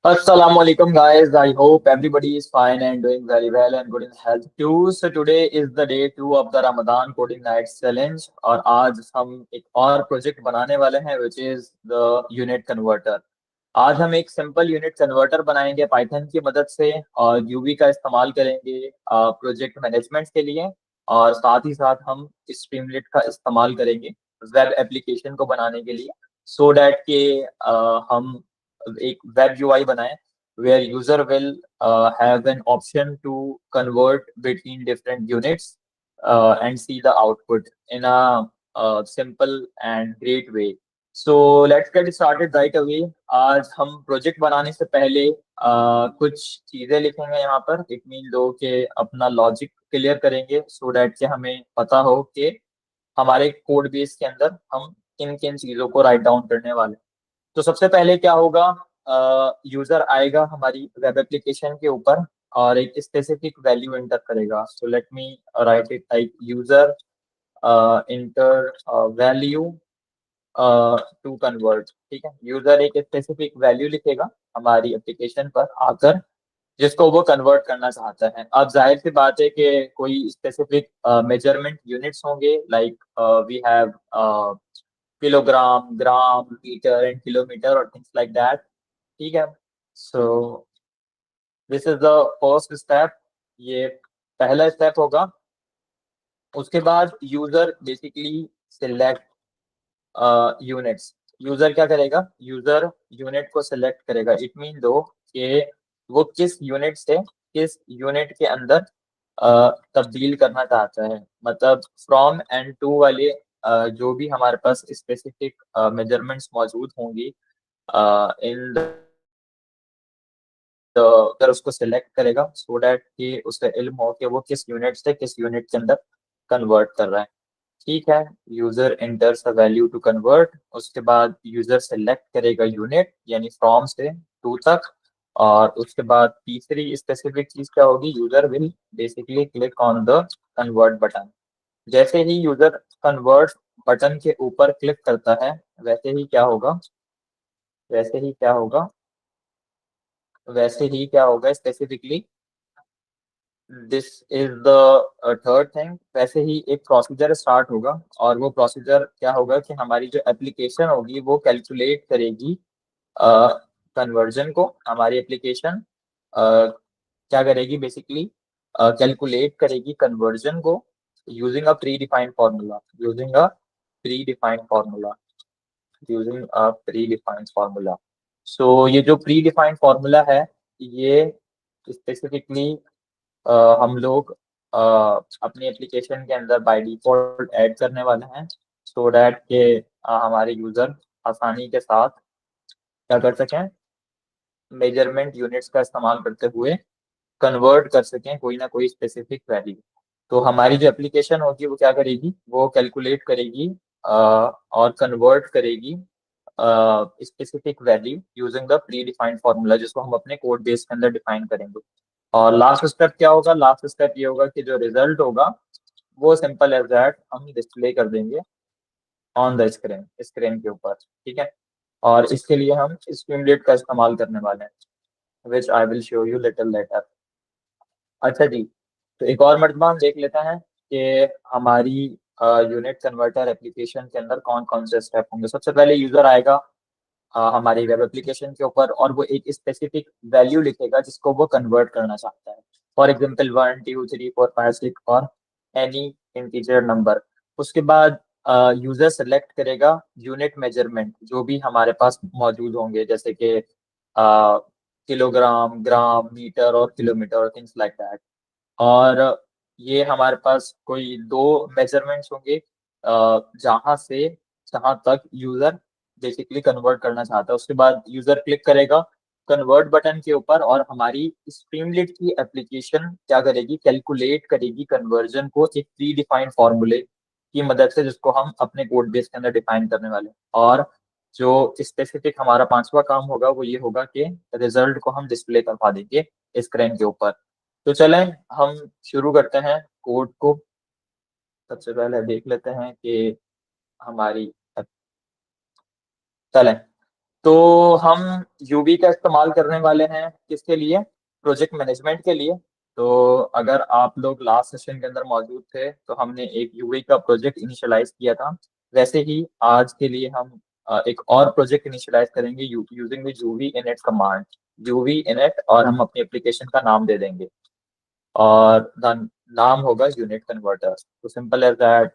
Assalamu alaikum guys. I hope everybody is fine and doing very well and good in health too. So today is the day 2 of the Ramadan Coding Nights Challenge और आज हम एक और project बनाने वाले हैं which is the unit converter. आज हम एक सिंपल यूनिट कन्वर्टर बनाएंगे पाइथन की मदद से और यूवी का इस्तेमाल करेंगे प्रोजेक्ट मैनेजमेंट के लिए। और साथ ही साथ हम स्ट्रीमलीट का इस्तेमाल करेंगे वेब एप्लीकेशन को बनाने के लिए सो डैट के हम एक वेब यूआई बनाएं where user will have an option to convert between different units and see the output in a simple and great way. So let's get started right away. आज हम project बनाने से पहले कुछ चीजें लिखेंगे यहाँ पर। इट मीन दो कि अपना लॉजिक क्लियर करेंगे सो डैट कि हमें पता हो कि हमारे कोड बेस के अंदर हम किन किन चीजों को राइट डाउन करने वाले हैं। तो सबसे पहले क्या होगा, यूजर आएगा हमारी वेब एप्लीकेशन के ऊपर और एक स्पेसिफिक वैल्यू एंटर करेगा। So let me write it like user enter value to convert. ठीक है, यूजर एक स्पेसिफिक वैल्यू लिखेगा हमारी एप्लीकेशन पर आकर जिसको वो कन्वर्ट करना चाहता है। अब जाहिर सी बात है कि कोई स्पेसिफिक मेजरमेंट यूनिट्स होंगे like we have kilogram, gram, metre and kilometre और थिंग्स लाइक दैट। ठीक है, so this is the first step. ये पहला स्टेप होगा। उसके बाद user basically select units. User क्या करेगा, यूजर यूनिट को सिलेक्ट करेगा। इट मीन दो कि वो किस यूनिट से किस यूनिट के अंदर तब्दील करना चाहता है। मतलब फ्रॉम एंड टू वाले जो भी हमारे पास स्पेसिफिक मेजरमेंट्स मौजूद होंगी इन अगर उसको सिलेक्ट करेगा सो डैट कि उसे इल्म हो कि वो किस यूनिट से किस यूनिट के अंदर कन्वर्ट कर रहा है। ठीक है, user enters a value to convert. उसके बाद यूजर सेलेक्ट करेगा यूनिट यानी फ्रॉम से टू तक। और उसके बाद तीसरी स्पेसिफिक चीज क्या होगी, user will basically click on the convert button. जैसे ही यूजर कन्वर्ट बटन के ऊपर क्लिक करता है वैसे ही क्या होगा, वैसे ही क्या होगा, वैसे ही क्या होगा specifically, this is the third thing. वैसे ही एक प्रोसीजर स्टार्ट होगा और वो प्रोसीजर क्या होगा कि हमारी जो एप्लीकेशन होगी वो कैलकुलेट करेगी कन्वर्जन को। हमारी एप्लीकेशन क्या करेगी, बेसिकली कैलकुलेट करेगी कन्वर्जन को using a predefined formula, using a predefined formula, using a predefined formula. So ये जो प्री डिफाइंड फार्मूला है ये स्पेसिफिकली हम लोग अपनी एप्लीकेशन के अंदर बाय डिफॉल्ट ऐड करने वाले हैं सो डैट के हमारे यूजर आसानी के साथ क्या कर सकें, मेजरमेंट यूनिट्स का इस्तेमाल करते हुए कन्वर्ट कर सकें कोई ना कोई स्पेसिफिक वैल्यू। तो हमारी जो एप्लीकेशन होगी वो क्या करेगी, वो कैलकुलेट करेगी और कन्वर्ट करेगी specific value using the pre defined formula जिसको हम अपने कोड बेस के अंदर डिफाइन करेंगे। और लास्ट स्टेप क्या होगा, लास्ट स्टेप ये होगा कि जो रिजल्ट होगा वो सिंपल एज दैट हम डिस्प्ले कर देंगे ऑन द स्क्रीन, स्क्रीन के ऊपर। ठीक है, और इसके लिए हम स्ट्रीमलीट का इस्तेमाल करने वाले हैं which I will show you little later. अच्छा जी, तो एक और मरतबा हम देख लेते हैं कि हमारी यूनिट कन्वर्टर एप्लीकेशन के अंदर कौन कौन से स्टेप होंगे। सबसे पहले यूजर आएगा हमारी वेब एप्लीकेशन के ऊपर और वो एक स्पेसिफिक वैल्यू लिखेगा जिसको वो कन्वर्ट करना चाहता है। फॉर एग्जांपल 1 2 3 4 5 6 और एनी इंटीजर नंबर। उसके बाद यूजर सेलेक्ट करेगा यूनिट मेजरमेंट जो भी हमारे पास मौजूद होंगे जैसे कि किलोग्राम, ग्राम, मीटर और किलोमीटर और थिंग्स लाइक दैट। और ये हमारे पास कोई दो मेजरमेंट्स होंगे जहां से जहां तक यूजर बेसिकली कन्वर्ट करना चाहता है। उसके बाद यूजर क्लिक करेगा कन्वर्ट बटन के ऊपर और हमारी स्ट्रीमलीट की एप्लीकेशन क्या करेगी, कैलकुलेट करेगी कन्वर्जन को एक प्री डिफाइंड फॉर्मूले की मदद से जिसको हम अपने कोड बेस के अंदर डिफाइन करने वाले हैं। और जो स्पेसिफिक हमारा पांचवा काम होगा वो ये होगा कि रिजल्ट को हम डिस्प्ले करवा देंगे स्क्रीन के ऊपर। तो चलें हम शुरू करते हैं कोड को। सबसे पहले देख लेते हैं कि हमारी, चलें तो हम यूवी का इस्तेमाल करने वाले हैं किसके लिए, प्रोजेक्ट मैनेजमेंट के लिए। तो अगर आप लोग लास्ट सेशन के अंदर मौजूद थे तो हमने एक यूवी का प्रोजेक्ट इनिशियलाइज किया था। वैसे ही आज के लिए हम एक और प्रोजेक्ट इनिशियलाइज करेंगे using the UV init command, UV init, और हम अपनी एप्लीकेशन का नाम दे देंगे और नाम होगा यूनिट कन्वर्टर। तो सिंपल एज दैट,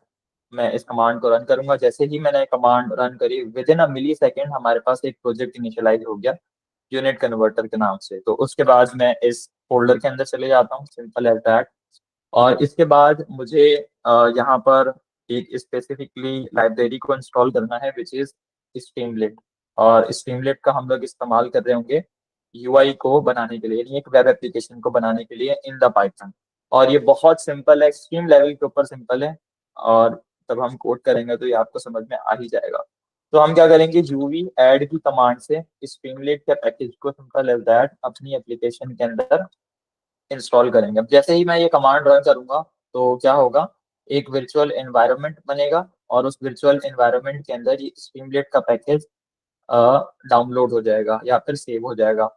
मैं इस कमांड को रन करूंगा। जैसे ही मैंने कमांड रन करी, within a millisecond हमारे पास एक प्रोजेक्ट इनिशियलाइज हो गया यूनिट कन्वर्टर के नाम से। तो उसके बाद मैं इस फोल्डर के अंदर चले जाता हूँ, सिंपल एज दैट। और इसके बाद मुझे यहाँ पर एक स्पेसिफिकली लाइब्रेरी को इंस्टॉल करना है विच इज स्ट्रीमलेट। और स्ट्रीमलेट का हम लोग इस्तेमाल कर रहे होंगे यूआई को बनाने के लिए, यानी एक वेब एप्लीकेशन को बनाने के लिए इन द पाइथन। और ये बहुत सिंपल है, एक्सट्रीम लेवल के ऊपर सिंपल है। और जब हम कोड करेंगे तो ये आपको समझ में आ ही जाएगा। तो हम क्या करेंगे, यूवी ऐड की कमांड से स्ट्रीमलेट के पैकेज को सिंपल एज दैट अपनी एप्लीकेशन के अंदर इंस्टॉल करेंगे। अब जैसे ही मैं ये कमांड रन करूंगा तो क्या होगा, एक वर्चुअल एनवायरनमेंट बनेगा और उस वर्चुअल एनवायरनमेंट के अंदर ये स्ट्रीमलेट का पैकेज डाउनलोड हो जाएगा या फिर सेव हो जाएगा।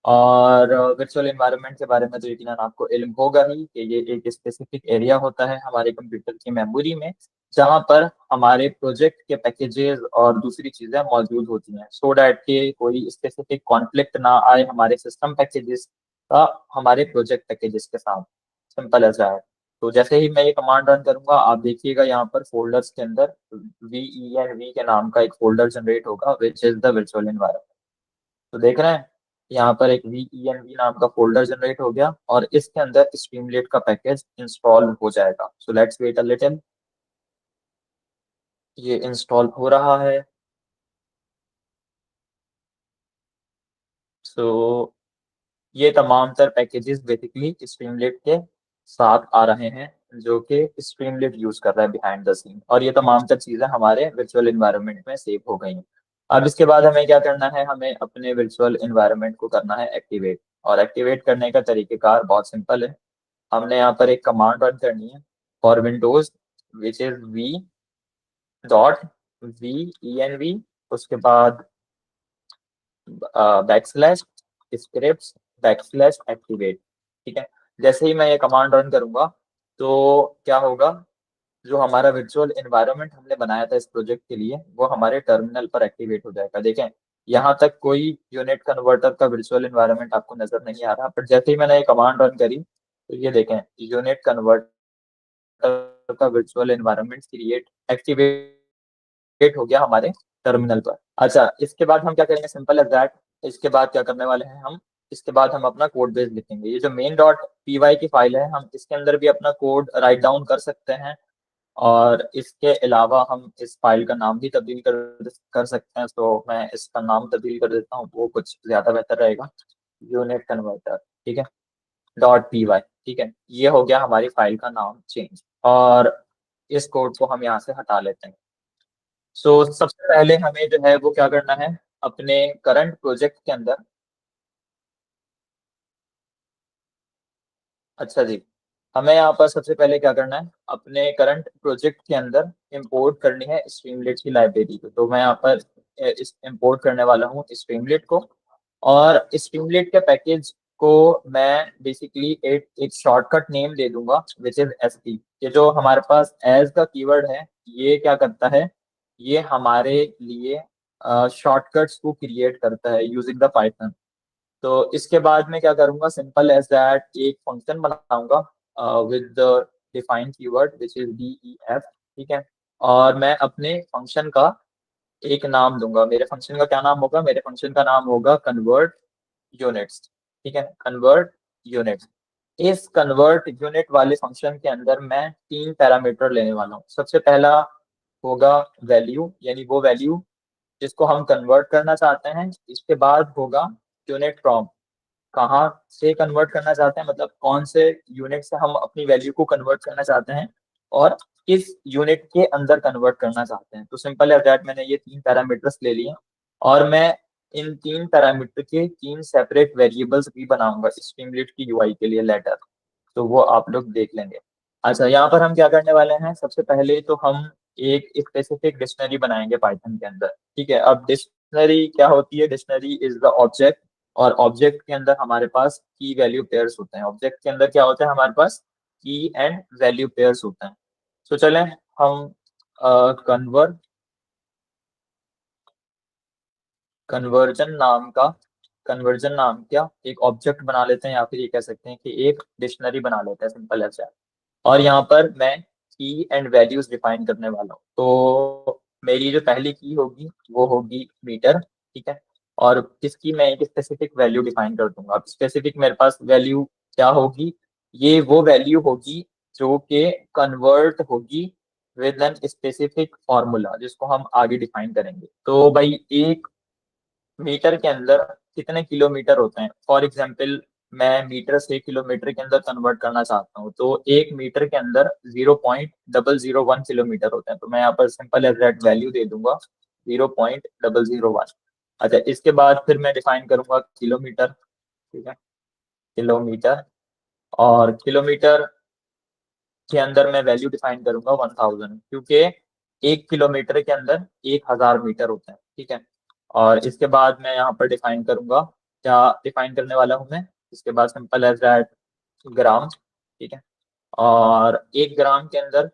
और वर्चुअल एनवायरनमेंट के बारे में तो यकीनन आपको इल्म होगा ही कि ये एक स्पेसिफिक एरिया होता है हमारे कंप्यूटर की मेमोरी में, जहां पर हमारे प्रोजेक्ट के पैकेजेस और दूसरी चीजें मौजूद होती हैं, सो डैट के कोई स्पेसिफिक कॉन्फ्लिक्ट ना आए हमारे सिस्टम पैकेजेस का हमारे प्रोजेक्ट पैकेजेस के साथ। सिंपल ऐसा है। तो जैसे ही मैं ये कमांड रन करूंगा, आप देखिएगा यहाँ पर फोल्डर्स के अंदर VENV के नाम का एक फोल्डर जनरेट होगा विच इज द वर्चुअल एनवायरनमेंट। तो देख रहे हैं, यहाँ पर एक VENV नाम का फोल्डर जनरेट हो गया और इसके अंदर स्ट्रीमलेट का पैकेज इंस्टॉल हो जाएगा। So let's wait a little, ये इंस्टॉल हो रहा है। सो ये तमाम तर पैकेजेस बेसिकली स्ट्रीमलेट के साथ आ रहे हैं जो कि स्ट्रीमलेट यूज कर रहा है बिहाइंड द सीन, और ये तमाम तर चीजें हमारे वर्चुअल एनवायरनमेंट में सेव हो गई हैं। अब इसके बाद हमें क्या करना है, हमें अपने वर्चुअल एनवायरनमेंट को करना है एक्टिवेट। और एक्टिवेट करने का तरीकेकार बहुत सिंपल है। हमने यहाँ पर एक कमांड रन करनी है for Windows which is V.VENV, उसके बाद बैकस्लैश स्क्रिप्ट बैकस्लैश एक्टिवेट। ठीक है। जैसे ही मैं ये कमांड रन करूंगा तो क्या होगा, जो हमारा वर्चुअल एनवायरनमेंट हमने बनाया था इस प्रोजेक्ट के लिए वो हमारे टर्मिनल पर एक्टिवेट हो जाएगा। देखें, यहाँ तक कोई यूनिट कन्वर्टर का वर्चुअल एनवायरनमेंट आपको नजर नहीं आ रहा, पर जैसे ही मैंने ये कमांड रन करी तो ये देखें, यूनिट कन्वर्टर का वर्चुअल एनवायरनमेंट क्रिएट एक्टिवेट हो गया हमारे टर्मिनल पर। अच्छा, इसके बाद हम क्या करेंगे, सिंपल एज दैट। इसके बाद क्या करने वाले हैं हम, इसके बाद हम अपना कोड बेस लिखेंगे। ये जो मेन डॉट पी वाई की फाइल है, हम इसके अंदर भी अपना कोड राइट डाउन कर सकते हैं। और इसके अलावा हम इस फाइल का नाम भी तब्दील कर सकते हैं। तो मैं इसका नाम तब्दील कर देता हूँ, वो कुछ ज्यादा बेहतर रहेगा, यूनिट कन्वर्टर। ठीक है, .py। ठीक है, ये हो गया हमारी फाइल का नाम चेंज। और इस कोड को हम यहाँ से हटा लेते हैं। सो सबसे पहले हमें जो है वो क्या करना है, अपने करंट प्रोजेक्ट के अंदर। अच्छा जी, हमें यहाँ पर सबसे पहले क्या करना है, अपने करंट प्रोजेक्ट के अंदर इंपोर्ट करनी है स्ट्रीमलेट की लाइब्रेरी को। तो मैं यहाँ पर इस इंपोर्ट करने वाला हूँ स्ट्रीमलेट को। और स्ट्रीमलेट के पैकेज को मैं बेसिकली एक शॉर्टकट नेम दे दूंगा विच इज एसटी। ये जो हमारे पास एज का कीवर्ड है, ये क्या करता है, ये हमारे लिए शॉर्टकट्स को क्रिएट करता है यूजिंग द पाइथन। तो इसके बाद मैं क्या करूंगा, सिंपल एज दैट एक फंक्शन बनाऊंगा with the defined keyword which is DEF। ठीक है, और मैं अपने फंक्शन का एक नाम दूंगा। मेरे फंक्शन का क्या नाम होगा, मेरे फंक्शन का नाम होगा कन्वर्ट यूनिट्स। ठीक है, कन्वर्ट यूनिट्स। इस कन्वर्ट यूनिट वाले फंक्शन के अंदर मैं 3 पैरामीटर लेने वाला हूँ। सबसे पहला होगा वैल्यू, यानी वो वैल्यू जिसको हम कन्वर्ट करना चाहते हैं। इसके बाद होगा यूनिट फ्रॉम, कहाँ से कन्वर्ट करना चाहते हैं, मतलब कौन से यूनिट से हम अपनी वैल्यू को कन्वर्ट करना चाहते हैं और किस यूनिट के अंदर कन्वर्ट करना चाहते हैं। तो सिंपल है दैट, मैंने ये 3 पैरामीटर्स ले लिए और मैं इन 3 पैरामीटर के 3 सेपरेट वेरिएबल्स भी बनाऊंगा स्ट्रीमलेट की यूआई के लिए लेटर। तो वो आप लोग देख लेंगे। अच्छा, यहाँ पर हम क्या करने वाले हैं, सबसे पहले तो हम एक स्पेसिफिक डिक्शनरी बनाएंगे पाइथन के अंदर। ठीक है, अब डिक्शनरी क्या होती है? डिक्शनरी इज द ऑब्जेक्ट, और ऑब्जेक्ट के अंदर हमारे पास की वैल्यू पेयर्स होते हैं। ऑब्जेक्ट के अंदर क्या होता है हमारे पास? की एंड वैल्यू पेयर्स होते हैं। तो चलें हम कन्वर्ट कन्वर्जन नाम का कन्वर्जन नाम क्या एक ऑब्जेक्ट बना लेते हैं, या फिर ये कह सकते हैं कि एक डिक्शनरी बना लेते हैं, सिंपल एज। और यहाँ पर मैं की एंड वैल्यूज डिफाइन करने वाला हूँ। तो मेरी जो पहली की होगी वो होगी मीटर, ठीक है। और किसकी? मैं एक स्पेसिफिक वैल्यू डिफाइन कर दूंगा। अब स्पेसिफिक मेरे पास वैल्यू क्या होगी? ये वो वैल्यू होगी जो कि कन्वर्ट होगी विद एन स्पेसिफिक फॉर्मूला, जिसको हम आगे डिफाइन करेंगे। तो भाई एक मीटर के अंदर कितने किलोमीटर होते हैं? फॉर एग्जाम्पल मैं मीटर से किलोमीटर के अंदर कन्वर्ट करना चाहता हूँ, तो एक मीटर के अंदर 0.001 किलोमीटर होते हैं। तो मैं यहाँ पर सिंपल एज दैट वैल्यू दे दूंगा 0.001। अच्छा, इसके बाद फिर मैं डिफाइन करूंगा किलोमीटर, ठीक है, किलोमीटर। और किलोमीटर के अंदर मैं वैल्यू डिफाइन करूंगा 1000, क्योंकि एक किलोमीटर के अंदर 1000 मीटर होते हैं, ठीक है। और इसके बाद मैं यहाँ पर डिफाइन करूंगा, क्या डिफाइन करने वाला हूँ मैं? इसके बाद सिंपल एज दैट ग्राम, ठीक है। और एक ग्राम के अंदर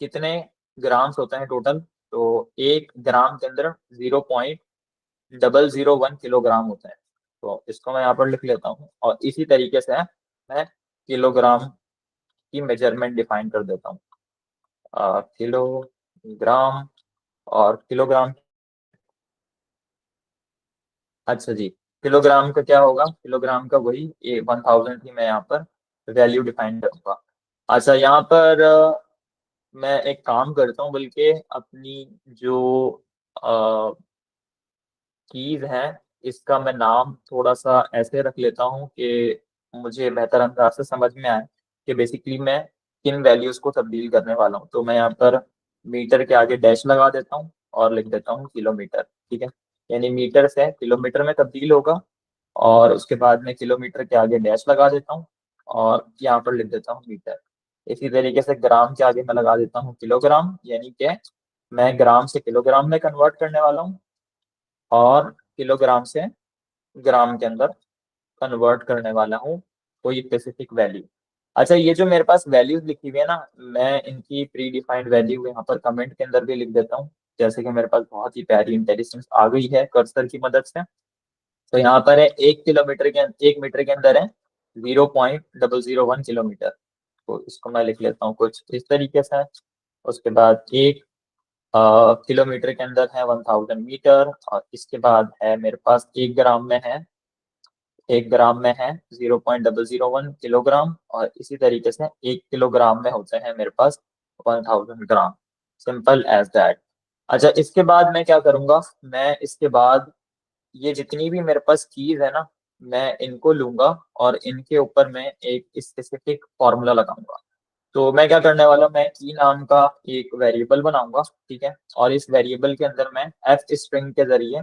कितने ग्राम्स होते हैं टोटल? तो एक ग्राम के अंदर 0.001 किलोग्राम होते हैं। तो इसको मैं यहाँ पर लिख लेता हूँ, और इसी तरीके से मैं किलोग्राम की मेजरमेंट डिफाइन कर देता हूँ। किलोग्राम और किलोग्राम। अच्छा जी, किलोग्राम का क्या होगा? किलोग्राम का वही 1000 की मैं यहाँ पर वैल्यू डिफाइन करूंगा। अच्छा, यहाँ पर मैं एक काम करता हूँ, बल्कि अपनी जो कीज है इसका मैं नाम थोड़ा सा ऐसे रख लेता हूँ कि मुझे बेहतर अंदाज से समझ में आए कि बेसिकली मैं किन वैल्यूज को तब्दील करने वाला हूँ। तो मैं यहाँ पर मीटर के आगे डैश लगा देता हूँ और लिख देता हूँ किलोमीटर, ठीक है। यानी मीटर से किलोमीटर में तब्दील होगा, और उसके बाद मैं किलोमीटर के आगे डैश लगा देता हूँ और यहाँ पर लिख देता हूँ मीटर। इसी तरीके से ग्राम के आगे मैं लगा देता हूँ किलोग्राम, यानी कि मैं ग्राम से किलोग्राम में कन्वर्ट करने वाला हूँ, और किलोग्राम से ग्राम के अंदर कन्वर्ट करने वाला हूँ कोई स्पेसिफिक वैल्यू। अच्छा, ये जो मेरे पास वैल्यूज लिखी हुई है ना, मैं इनकी प्री डिफाइंड वैल्यू यहाँ पर कमेंट के अंदर भी लिख देता हूँ। जैसे कि मेरे पास बहुत ही प्यारी इंटेलिजेंस आ गई है कर्सर की मदद से। तो यहाँ पर है एक मीटर के अंदर है 0.001 किलोमीटर। तो इसको मैं लिख लेता हूँ कुछ इस तरीके से। उसके बाद एक किलोमीटर के अंदर है 1000 मीटर, और इसके बाद है मेरे पास एक ग्राम में है 0.001 किलोग्राम, और इसी तरीके से एक किलोग्राम में होते हैं मेरे पास 1000 ग्राम। Simple as that. अच्छा, इसके बाद मैं क्या करूंगा? मैं इसके बाद ये जितनी भी मेरे पास कीज है ना, मैं इनको लूंगा और इनके ऊपर मैं एक स्पेसिफिक फॉर्मूला लगाऊंगा। तो मैं क्या करने वाला हूँ? मैं की नाम का एक वेरिएबल बनाऊंगा, ठीक है। और इस वेरिएबल के अंदर मैं एफ स्ट्रिंग के जरिए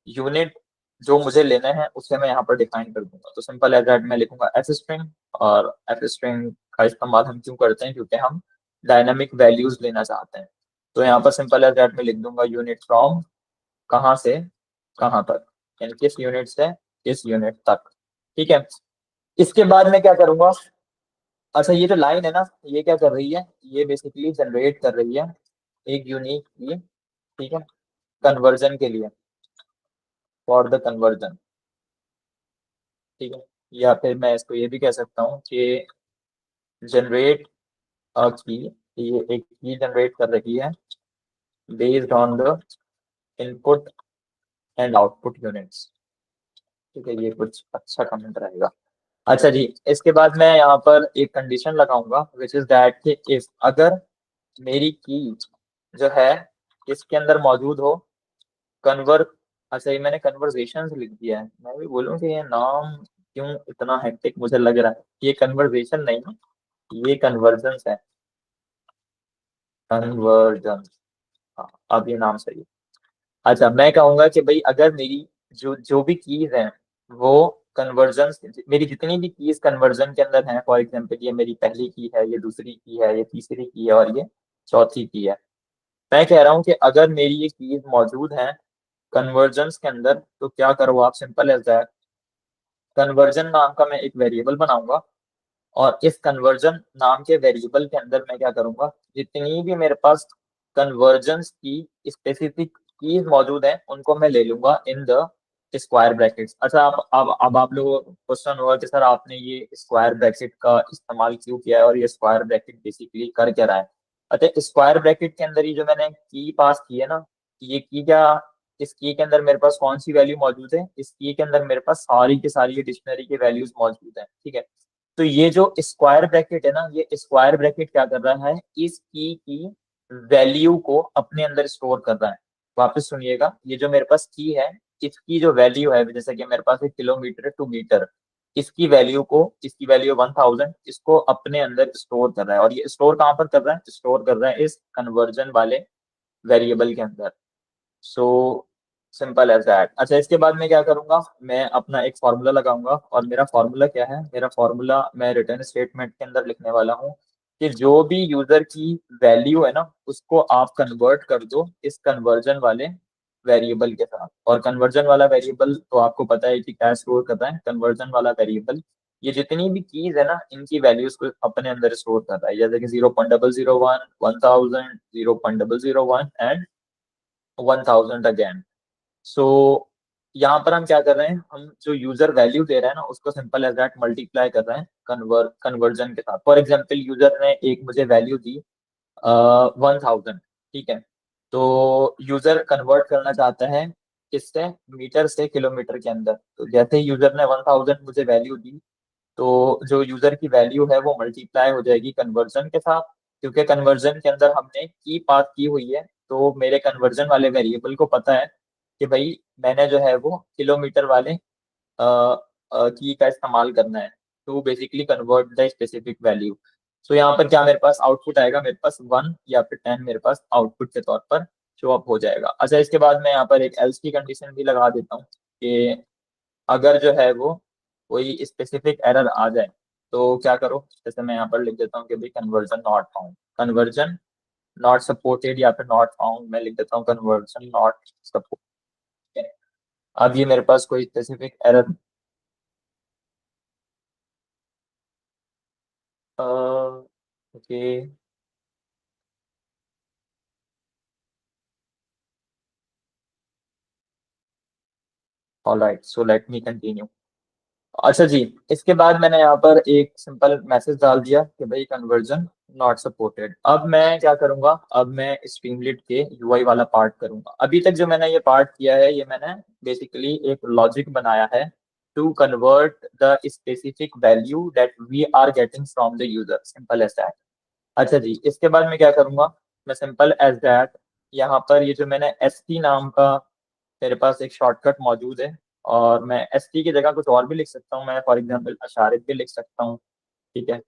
यूनिट जो मुझे लेना है उसे मैं यहाँ पर डिफाइन कर दूंगा। तो सिंपल एज दैट मैं लिखूंगा एफ स्ट्रिंग। और एफ स्ट्रिंग का इस्तेमाल हम क्यों करते हैं? क्योंकि हम डायनामिक वैल्यूज लेना चाहते हैं। तो यहाँ पर सिंपल एज दैट मैं लिख दूंगा यूनिट फ्रॉम कहाँ से कहाँ तक, यानी किस यूनिट से किस यूनिट तक, ठीक है। इसके बाद मैं क्या करूंगा? अच्छा, ये जो लाइन है ना, ये क्या कर रही है? ये बेसिकली जनरेट कर रही है एक यूनिक की, ठीक है, कन्वर्जन के लिए, फॉर द कन्वर्जन, ठीक है। या फिर मैं इसको ये भी कह सकता हूँ कि जनरेट अ की, ये एक की जनरेट कर रही है based on the input and output units, ठीक है। ये कुछ अच्छा कमेंट रहेगा। अच्छा जी, इसके बाद मैं यहाँ पर एक कंडीशन लगाऊंगा विच इज दैट कि इफ अगर मेरी की जो है इसके अंदर मौजूद हो कन्वर अच्छा, ये मैंने कन्वर्जेशन लिख दिया है। मैं भी बोलूँ कि ये नाम क्यों इतना हेक्टिक मुझे लग रहा है? ये कन्वर्जेशन नहीं है, ये कन्वर्जन है। कन्वर्जन, हाँ, अब ये नाम सही है। अच्छा, मैं कहूंगा कि भाई अगर मेरी जो जो भी कीज हैं वो कन्वर्जन, मेरी जितनी भी कीज कन्वर्जन के अंदर हैं, फॉर एग्जांपल ये मेरी पहली की है, ये दूसरी की है, ये तीसरी की है, और ये चौथी की है। मैं कह रहा हूँ कि अगर मेरी ये कीज मौजूद है कन्वर्जन के अंदर तो क्या करो आप, सिंपल एज दैट, कन्वर्जन नाम का मैं एक वेरिएबल बनाऊंगा, और इस कन्वर्जन नाम के वेरिएबल के अंदर मैं क्या करूंगा, जितनी भी मेरे पास कन्वर्जन की स्पेसिफिक कीज मौजूद है उनको मैं ले लूंगा इन द स्क्वायर ब्रैकेट्स। अच्छा, अब आप लोगों को क्वेश्चन होगा कि सर आपने ये स्क्वायर ब्रैकेट का इस्तेमाल क्यों किया है, और ये स्क्वायर ब्रैकेट बेसिकली कर क्या रहा है। अच्छा, स्क्वायर ब्रैकेट के अंदर ये जो मैंने की पास की है ना, ये की क्या, इस की के अंदर मेरे पास कौन सी वैल्यू मौजूद है, इस की के अंदर मेरे पास सारी की सारी डिक्शनरी की वैल्यूज मौजूद है, ठीक है। तो ये जो स्क्वायर ब्रैकेट है ना, ये स्क्वायर ब्रैकेट क्या कर रहा है, इस की वैल्यू को अपने अंदर स्टोर कर रहा है। वापस सुनिएगा, ये जो मेरे पास की है, इसकी जो वैल्यू है, जैसे कि मेरे पास है किलोमीटर टू मीटर, इसकी वैल्यू को, इसकी वैल्यू 1000, इसको अपने अंदर स्टोर कर रहा है। और ये स्टोर कहाँ पर कर रहा है, स्टोर कर रहा है इस कन्वर्जन वाले वेरिएबल के अंदर। So simple as that. अच्छा, इसके बाद मैं क्या करूंगा, मैं अपना एक फॉर्मूला लगाऊंगा, और मेरा फॉर्मूला क्या है, मेरा फॉर्मूला मैं रिटर्न स्टेटमेंट के अंदर लिखने वाला हूँ कि जो भी यूजर की वैल्यू है ना, उसको आप कन्वर्ट कर दो इस कन्वर्जन वाले वेरिएबल के साथ। और कन्वर्जन वाला वेरिएबल तो आपको पता है कि क्या स्टोर करता है, कन्वर्जन वाला वेरिएबल ये जितनी भी कीज है ना, इनकी वैल्यूज को अपने अंदर स्टोर करता है, जैसे कि 0.001, 1000, 0.001 एंड 1000 अगेन। सो यहाँ पर हम क्या कर रहे हैं, हम जो यूजर वैल्यू दे रहे हैं ना, उसको सिंपल एज दैट मल्टीप्लाई कर रहे हैं कन्वर्जन के साथ। फॉर एग्जाम्पल, यूजर ने एक मुझे वैल्यू दी 1000, ठीक है। तो यूजर कन्वर्ट करना चाहता है किससे, मीटर से किलोमीटर के अंदर। तो जैसे ही यूजर ने 1000 मुझे वैल्यू दी, तो जो यूजर की वैल्यू है वो मल्टीप्लाई हो जाएगी कन्वर्जन के साथ, क्योंकि कन्वर्जन के अंदर हमने की पास की हुई है। तो मेरे कन्वर्जन वाले वेरिएबल को पता है कि भाई मैंने जो है वो किलोमीटर वाले की का इस्तेमाल करना है to basically convert the specific value. So यहाँ पर क्या मेरे पास आउटपुट आएगा, मेरे पास 1 या फिर 10 मेरे पास आउटपुट के तौर पर शो अप हो जाएगा। अच्छा, इसके बाद मैं यहाँ पर एक एल्स की कंडीशन भी लगा देता हूँ कि अगर जो है वो कोई स्पेसिफिक एरर आ जाए तो क्या करो, जैसे मैं यहाँ पर लिख देता हूँ कि भाई conversion not found, conversion not supported, या फिर नॉट फाउंड मैं लिख देता हूँ कन्वर्जन नॉट सपोर्टेड। अब ये मेरे पास कोई स्पेसिफिक एरर, ओके, ऑलराइट, सो लेट मी कंटिन्यू। अच्छा जी, इसके बाद मैंने यहाँ पर एक सिंपल मैसेज डाल दिया कि भाई कन्वर्जन नॉट सपोर्टेड। अब मैं क्या करूंगा, अब मैं स्ट्रीमलीट के यूआई वाला पार्ट करूंगा। अभी तक जो मैंने ये पार्ट किया है, ये मैंने बेसिकली एक लॉजिक बनाया है to convert the specific value that we are getting from the user, simple as that. अच्छा जी, इसके बाद मैं क्या करूंगा, मैं सिंपल एज दैट यहाँ पर ये जो मैंने एस टी नाम का मेरे पास एक शॉर्टकट मौजूद है, और मैं एस टी की जगह कुछ और भी लिख सकता हूँ, मैं फॉर एग्जांपल अशारित भी लिख सकता हूँ, ठीक है।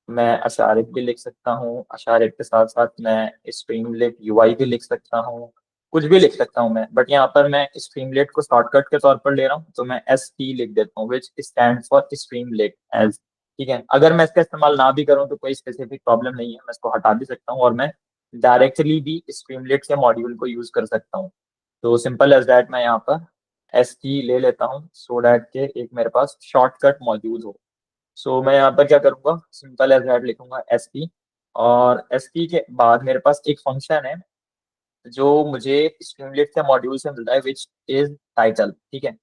मैं अशारित भी लिख सकता हूँ, अशारित के साथ साथ मैं स्ट्रीमलेट यूआई भी लिख सकता हूँ, कुछ भी लिख सकता हूँ मैं, बट यहाँ पर मैं स्ट्रीमलेट को शॉर्टकट के तौर पर ले रहा हूँ, तो मैं एस टी लिख देता हूँ, which stand for Streamlit as, ठीक है। अगर मैं इसका इस्तेमाल ना भी करूँ तो कोई स्पेसिफिक प्रॉब्लम नहीं है, मैं इसको हटा भी सकता हूँ, और मैं डायरेक्टली भी स्ट्रीमलेट के मॉड्यूल को यूज कर सकता हूँ। तो सिंपल एज दैट मैं यहाँ पर एस टी ले लेता हूँ, सो दैट के एक मेरे पास शॉर्टकट मौजूद हो। सो मैं यहाँ पर क्या करूंगा, सिंपल एज दैट लिखूंगा एस टी, और एस टी के बाद मेरे पास एक फंक्शन है जो मुझे स्ट्रीमलेट के मॉड्यूल से मिलता है, विच इज टाइटल, ठीक है।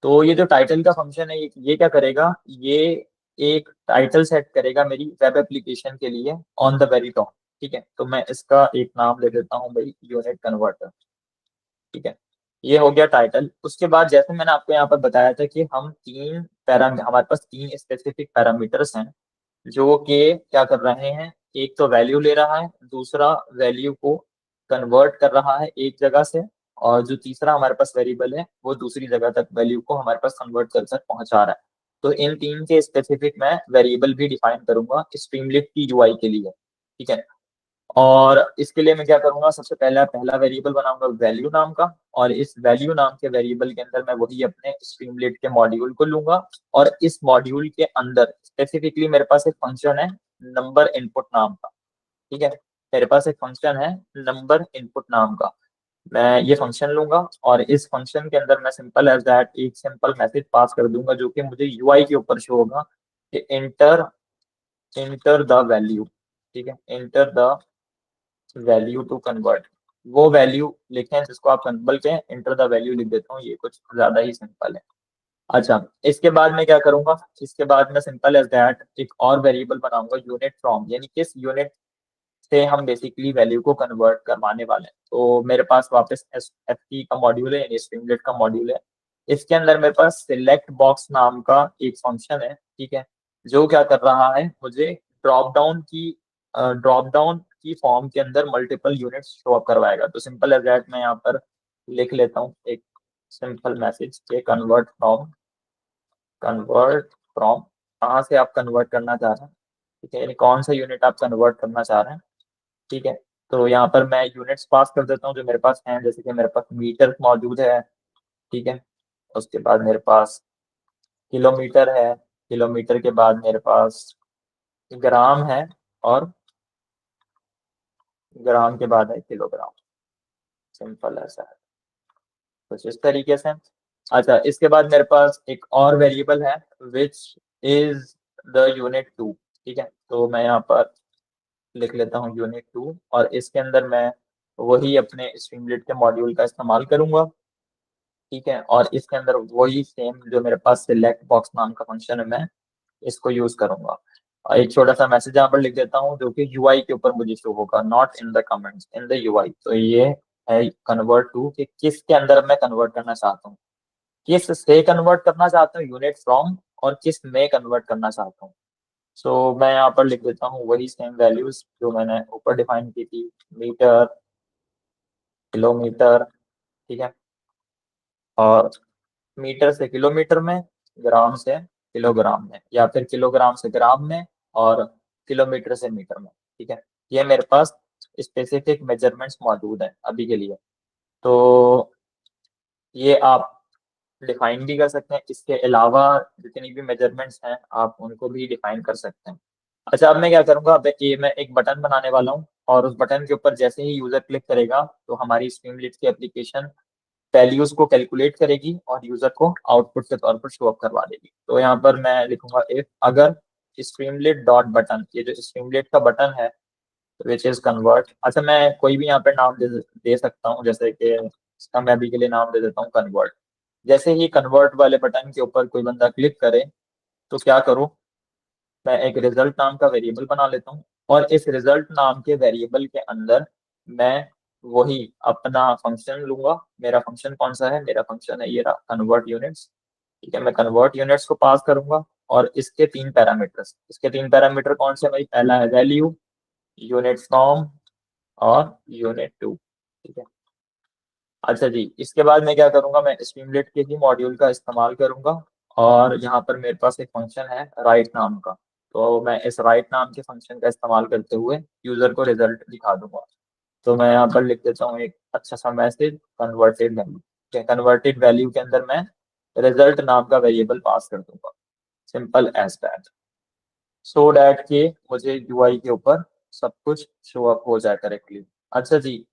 तो ये जो टाइटल का फंक्शन है, ये क्या करेगा, ये एक टाइटल सेट करेगा मेरी वेब एप्लीकेशन के लिए ऑन द वेरी टॉप, ठीक है। तो मैं इसका एक नाम ले देता हूँ भाई, यूनिट कन्वर्टर, ठीक है। ये हो गया टाइटल। उसके बाद जैसे मैंने आपको यहाँ पर बताया था कि हम तीन पैरा हमारे पास तीन स्पेसिफिक पैरामीटर्स हैं जो कि क्या कर रहे हैं, एक तो वैल्यू ले रहा है, दूसरा वैल्यू को कन्वर्ट कर रहा है एक जगह से, और जो तीसरा हमारे पास वेरिएबल है वो दूसरी जगह तक वैल्यू को हमारे पास कन्वर्ट कर कर पहुंचा रहा है। तो इन तीन के स्पेसिफिक मैं वेरिएबल भी डिफाइन करूंगा स्ट्रीमलीट की यूआई के लिए, ठीक है। और इसके लिए मैं क्या करूंगा, सबसे पहला पहला वेरिएबल बनाऊंगा वैल्यू नाम का, और इस वैल्यू नाम के वेरिएबल के अंदर मैं वही अपने स्ट्रीमलेट के मॉड्यूल को लूंगा, और इस मॉड्यूल के अंदर स्पेसिफिकली मेरे पास एक फंक्शन है नंबर इनपुट नाम का, ठीक है। मेरे पास एक फंक्शन है नंबर इनपुट नाम का। मैं ये फंक्शन लूंगा और इस फंक्शन के अंदर मैं सिंपल एज दैट एक सिंपल मैसेज पास कर दूंगा जो कि मुझे यूआई के ऊपर शो होगा कि इंटर इंटर द वैल्यू। ठीक है, enter the value to convert, वो वैल्यू लिखें जिसको आप बल्कि इंटर द वैल्यू लिख देता हूँ, ये कुछ ज्यादा ही सिंपल है। अच्छा, इसके बाद मैं क्या करूंगा, इसके बाद मैं सिंपल एज दैट एक और वेरिएबल बनाऊंगा यूनिट फ्रॉम, यानी किस यूनिट से हम बेसिकली वैल्यू को कन्वर्ट करवाने वाले हैं। तो मेरे पास वापस एस एफ टी का मॉड्यूल है, यानी स्ट्रीमलेट का मॉड्यूल है। इसके अंदर मेरे पास सिलेक्ट बॉक्स नाम का एक फंक्शन है, ठीक है, जो क्या कर रहा है, मुझे ड्रॉप डाउन की फॉर्म के अंदर मल्टीपल यूनिट्स शो अप करवाएगा। तो सिंपल एज दैट मैं यहाँ पर लिख लेता हूँ एक सिंपल मैसेज के कन्वर्ट फ्रॉम कहाँ से आप कन्वर्ट करना चाह रहे हैं, ठीक है, यानी कौन सा यूनिट आप कन्वर्ट करना चाह रहे हैं। ठीक है, तो यहाँ पर मैं यूनिट्स पास कर देता हूँ जो मेरे पास हैं, जैसे कि मेरे पास मीटर मौजूद है, ठीक है, उसके बाद मेरे पास किलोमीटर है, किलोमीटर के बाद मेरे पास ग्राम है, और ग्राम के बाद है किलोग्राम। सिंपल ऐसा है कुछ इस तरीके से। अच्छा, इसके बाद मेरे पास एक और वेरिएबल है which is the unit to. ठीक है, तो मैं यहाँ पर लिख लेता हूँ यूनिट टू, और इसके अंदर मैं वही अपने स्ट्रीमलेट के मॉड्यूल का इस्तेमाल करूंगा। ठीक है, और इसके अंदर वही सेम जो मेरे पास सिलेक्ट बॉक्स नाम का फंक्शन है, मैं इसको यूज करूंगा। और एक छोटा सा मैसेज यहाँ पर लिख देता हूँ जो कि यूआई के ऊपर मुझे शो होगा, not in the comments, in the UI. तो ये है कन्वर्ट टू कि किसके अंदर मैं कन्वर्ट करना चाहता हूँ, किस से कन्वर्ट करना चाहता हूँ यूनिट फ्रॉम, और किस में कन्वर्ट करना चाहता हूँ। सो मैं यहाँ पर लिख देता हूँ वही सेम वैल्यूज जो मैंने ऊपर डिफाइन की थी, मीटर, किलोमीटर, ठीक है, और मीटर से किलोमीटर में, ग्राम से किलोग्राम में, या फिर किलोग्राम से ग्राम में, और किलोमीटर से मीटर में। ठीक है, ये मेरे पास स्पेसिफिक मेजरमेंट्स मौजूद हैं अभी के लिए। तो ये आप डिफाइन भी कर सकते हैं, इसके अलावा जितनी भी मेजरमेंट्स हैं आप उनको भी डिफाइन कर सकते हैं। अच्छा, अब मैं क्या करूंगा, अब ये मैं एक बटन बनाने वाला हूँ, और उस बटन के ऊपर जैसे ही यूजर क्लिक करेगा तो हमारी स्ट्रीमलीट की एप्लीकेशन वैल्यूज को कैलकुलेट करेगी और यूजर को आउटपुट के तौर पर शो अप करवा देगी। तो यहाँ पर मैं लिखूंगा इफ अगर स्ट्रीमलेट डॉट बटन, ये जो स्ट्रीमलेट का बटन है विच इज कन्वर्ट। अच्छा, मैं कोई भी यहाँ पे नाम दे सकता हूँ, जैसे कि इसका मैं अभी के लिए नाम दे देता हूँ कन्वर्ट। जैसे ही कन्वर्ट वाले बटन के ऊपर कोई बंदा क्लिक करे तो क्या करूँ, मैं एक रिजल्ट नाम का वेरिएबल बना लेता हूँ, और इस रिजल्ट नाम के वेरिएबल के अंदर मैं वही अपना फंक्शन लूंगा। मेरा फंक्शन कौन सा है, मेरा फंक्शन है ये रहा, कन्वर्ट यूनिट्स। ठीक है, मैं कन्वर्ट यूनिट्स को पास करूंगा, और इसके तीन पैरामीटर कौन से भाई, पहला है वैल्यू, यूनिट फ्रॉम, और यूनिट टू। ठीक है, अच्छा जी, इसके बाद मैं क्या करूंगा, मैं स्ट्रीमलेट के ही मॉड्यूल का इस्तेमाल करूंगा, और यहाँ पर मेरे पास एक फंक्शन है राइट नाम का। तो मैं इस राइट नाम के फंक्शन का इस्तेमाल करते हुए यूजर को रिजल्ट दिखा दूंगा। तो मैं यहाँ पर लिख देता हूँ एक अच्छा सा मैसेज, कन्वर्टेड वैल्यू। ठीक है, कन्वर्टेड वैल्यू के अंदर मैं रिजल्ट नाम का वेरिएबल पास कर दूंगा, simple as that, so that कि मुझे यूआई के ऊपर सब कुछ शो अप हो जाए करेक्टली। अच्छा जी,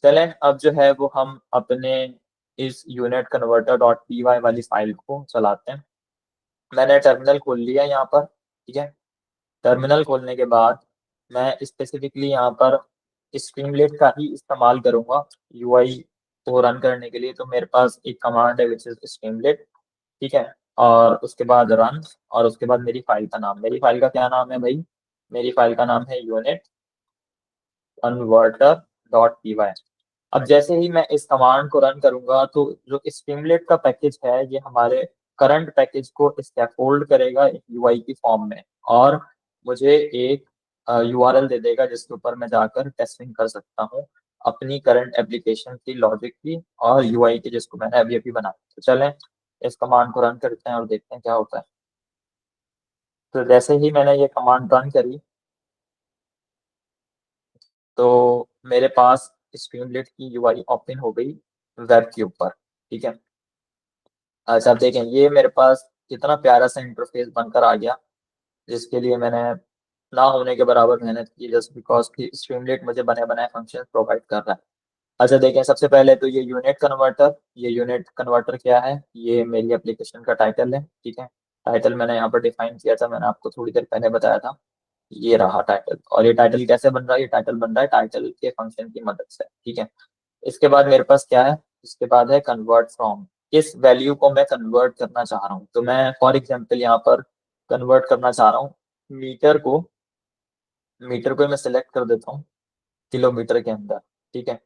चलें अब जो है वो हम अपने इस unit converter dot P Y वाली फाइल को चलाते हैं। मैंने टर्मिनल खोल लिया यहाँ पर। ठीक है, टर्मिनल खोलने के बाद मैं स्पेसिफिकली यहाँ पर स्ट्रीमलेट का ही इस्तेमाल करूंगा यूआई को रन करने के लिए। तो मेरे पास एक कमांड है विच इज स्ट्रीमलेट। ठीक है, और उसके बाद रन, और उसके बाद मेरी फाइल का नाम, मेरी फाइल का क्या नाम है भाई, मेरी फाइल का नाम है unit converter dot P Y. अब जैसे ही मैं इस कमांड को रन करूंगा तो जो स्ट्रीमलेट का पैकेज है ये हमारे करंट पैकेज को स्कैफोल्ड करेगा एक यूआई की फॉर्म में, और मुझे एक यूआरएल दे देगा जिसके ऊपर मैं जाकर टेस्टिंग कर सकता हूँ अपनी करंट एप्लीकेशन की लॉजिक की और यूआई की, जिसको मैंने अभी अभी बनाया। तो चलें इस कमांड को रन करते हैं और देखते हैं क्या होता है। तो जैसे ही मैंने ये कमांड रन करी तो मेरे पास स्ट्रीमलेट की यूआई ओपन हो गई वेब के ऊपर। ठीक है, अच्छा आप देखें ये मेरे पास कितना प्यारा सा इंटरफेस बनकर आ गया, जिसके लिए मैंने ना होने के बराबर मेहनत की, जस्ट बिकॉज कि स्ट्रीमलेट मुझे बने बनाए फंक्शन प्रोवाइड कर रहा है। अच्छा देखें, सबसे पहले तो ये यूनिट कन्वर्टर क्या है, ये मेरी एप्लीकेशन का टाइटल है, ठीक है। टाइटल मैंने यहाँ पर डिफाइन किया था, मैंने आपको थोड़ी देर पहले बताया था। ये रहा टाइटल, और ये टाइटल कैसे बन रहा है, ये टाइटल बन रहा है टाइटल के फंक्शन की मदद से, ठीक है। इसके बाद मेरे पास क्या है, इसके बाद है कन्वर्ट फ्रॉम। किस वैल्यू को मैं कन्वर्ट करना चाह रहा हूँ, तो मैं फॉर एग्जांपल यहाँ पर कन्वर्ट करना चाह रहा हूँ मीटर को। मीटर को मैं सिलेक्ट कर देता हूँ किलोमीटर के अंदर, ठीक है।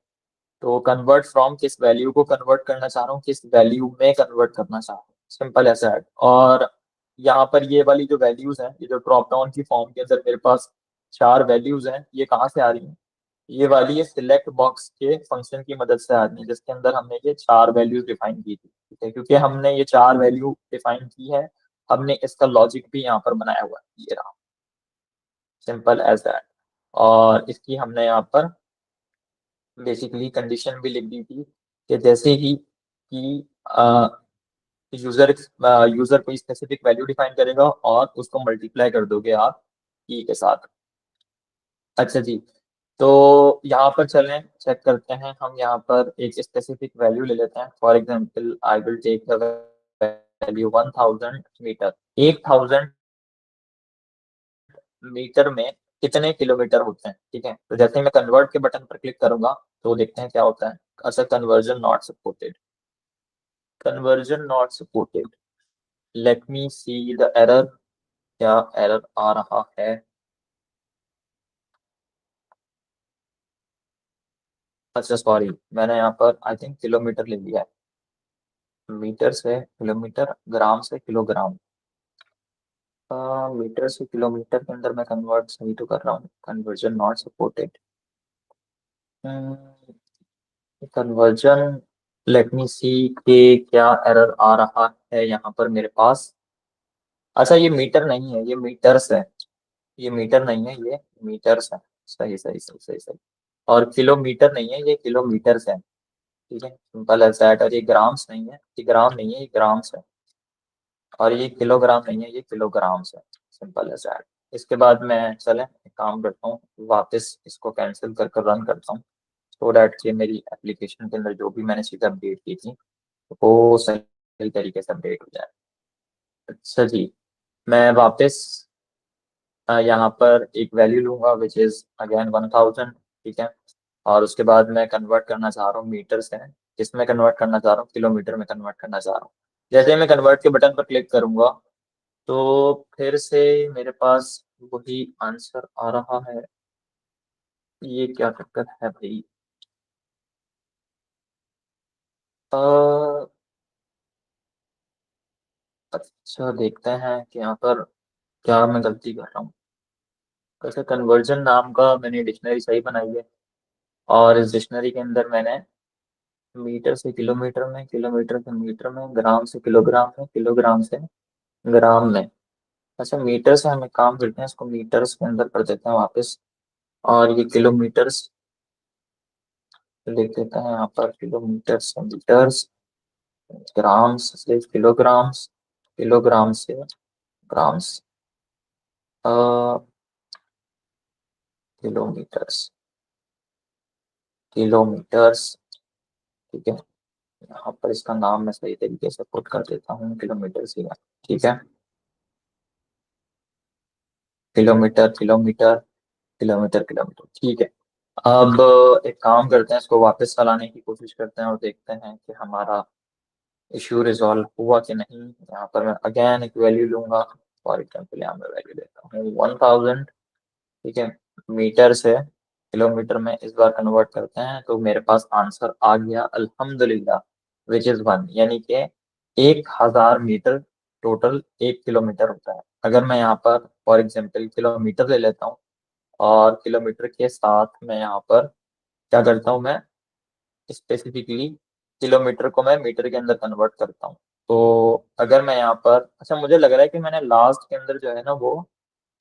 तो कन्वर्ट फ्रॉम, किस वैल्यू को कन्वर्ट करना चाह रहा हूँ, किस वैल्यू में कन्वर्ट करना चाह रहा हूँ, सिंपल ऐसा है। और यहाँ पर ये वाली जो वैल्यूज हैं, ये जो ड्रॉप डाउन की फॉर्म के अंदर मेरे पास चार वैल्यूज हैं, ये कहाँ से आ रही हैं, ये वाली ये सिलेक्ट बॉक्स के फंक्शन की मदद से आ रही है, जिसके अंदर हमने ये चार वैल्यूज डिफाइन की थी, ठीक है। क्योंकि हमने ये चार वैल्यू डिफाइन की है, हमने इसका लॉजिक भी यहाँ पर बनाया हुआ है, ये रहा, सिंपल एज दैट। और इसकी हमने यहाँ पर बेसिकली कंडीशन भी लिख दी थी कि जैसे ही कि यूजर यूजर कोई स्पेसिफिक वैल्यू डिफाइन करेगा और उसको मल्टीप्लाई कर दोगे आप की के साथ। अच्छा जी, तो यहाँ पर चलें चेक करते हैं, हम यहाँ पर एक स्पेसिफिक वैल्यू ले लेते हैं। For example I will take the value 1000 metre. 1000 metre में कितने किलोमीटर होते हैं, ठीक है। तो जैसे ही मैं कन्वर्ट के बटन पर क्लिक करूंगा तो देखते हैं क्या होता है। अच्छा, conversion not supported, conversion not supported, late me see the error. क्या एरर आ रहा है? अच्छा सॉरी, मैंने यहाँ पर आई थिंक किलोमीटर ले लिया है। मीटर से किलोमीटर, ग्राम से किलोग्राम। मीटर से किलोमीटर के अंदर मैं कन्वर्ट सही तो कर रहा हूँ, conversion not supported, conversion. Let me see के क्या एरर आ रहा है यहाँ पर मेरे पास। अच्छा, ये मीटर नहीं है, ये मीटर्स है। ये मीटर नहीं है, ये मीटर्स है। सही सही सही सही सही। और किलोमीटर नहीं है, ये किलोमीटर्स है, ठीक है, सिंपल है दैट। और ये ग्राम्स नहीं है, ये ग्राम नहीं है, ये ग्राम्स है। और ये किलोग्राम नहीं है, ये किलोग्राम्स है, सिंपल है दैट। इसके बाद मैं चले एक काम करता हूँ, वापस इसको कैंसिल कर कर रन करता हूँ, सो डैट कि मेरी एप्लीकेशन के अंदर जो भी मैंने चीज़ अपडेट की थी वो सही तरीके से अपडेट हो जाए। अच्छा जी, मैं वापस यहाँ पर एक वैल्यू लूंगा विच इज अगेन 1000, ठीक है। और उसके बाद मैं कन्वर्ट करना चाह रहा हूँ मीटर से, किसमें कन्वर्ट करना चाह रहा हूँ, किलोमीटर में कन्वर्ट करना चाह रहा हूँ। जैसे ही मैं कन्वर्ट के बटन पर क्लिक करूंगा तो फिर से मेरे पास वही आंसर आ रहा है। ये क्या दिक्कत है भाई? अ, अच्छा देखते हैं कि यहाँ पर क्या मैं गलती कर रहा हूँ। कैसे कन्वर्जन नाम का मैंने डिक्शनरी सही बनाई है, और इस डिक्शनरी के अंदर मैंने मीटर से किलोमीटर में, किलोमीटर से मीटर में, ग्राम से किलोग्राम में, किलोग्राम से ग्राम में। अच्छा, मीटर से हम एक काम करते हैं, इसको मीटर्स के अंदर कर देते हैं वापस। और ये किलोमीटर्स लिख देते हैं यहाँ पर, किलोमीटर से मीटर्स, ग्राम्स से किलोग्राम्स, किलोग्राम से ग्राम्स, किलोमीटर्स, किलोमीटर्स, ठीक है। यहाँ पर इसका नाम मैं सही तरीके से पुट कर देता हूँ, किलोमीटर से, ठीक है। किलोमीटर किलोमीटर किलोमीटर किलोमीटर, ठीक है। अब एक काम करते हैं, इसको वापस चलाने की कोशिश करते हैं और देखते हैं कि हमारा इश्यू रिजॉल्व हुआ कि नहीं। यहाँ पर मैं अगेन एक वैल्यू लूंगा, फॉर एग्जाम्पल यहाँ मैं वैल्यू लेता हूँ 1000, ठीक है। मीटर से किलोमीटर में इस बार कन्वर्ट करते हैं तो मेरे पास आंसर आ गया अल्हम्दुलिल्लाह, विच इज 1, यानी कि 1000 मीटर टोटल 1 किलोमीटर होता है। अगर मैं यहाँ पर फॉर एग्जाम्पल किलोमीटर ले लेता हूँ, और किलोमीटर के साथ मैं यहाँ पर क्या करता हूँ, मैं स्पेसिफिकली किलोमीटर को मैं मीटर के अंदर कन्वर्ट करता हूँ। तो अगर मैं यहाँ पर, अच्छा मुझे लग रहा है कि मैंने लास्ट के अंदर जो है ना वो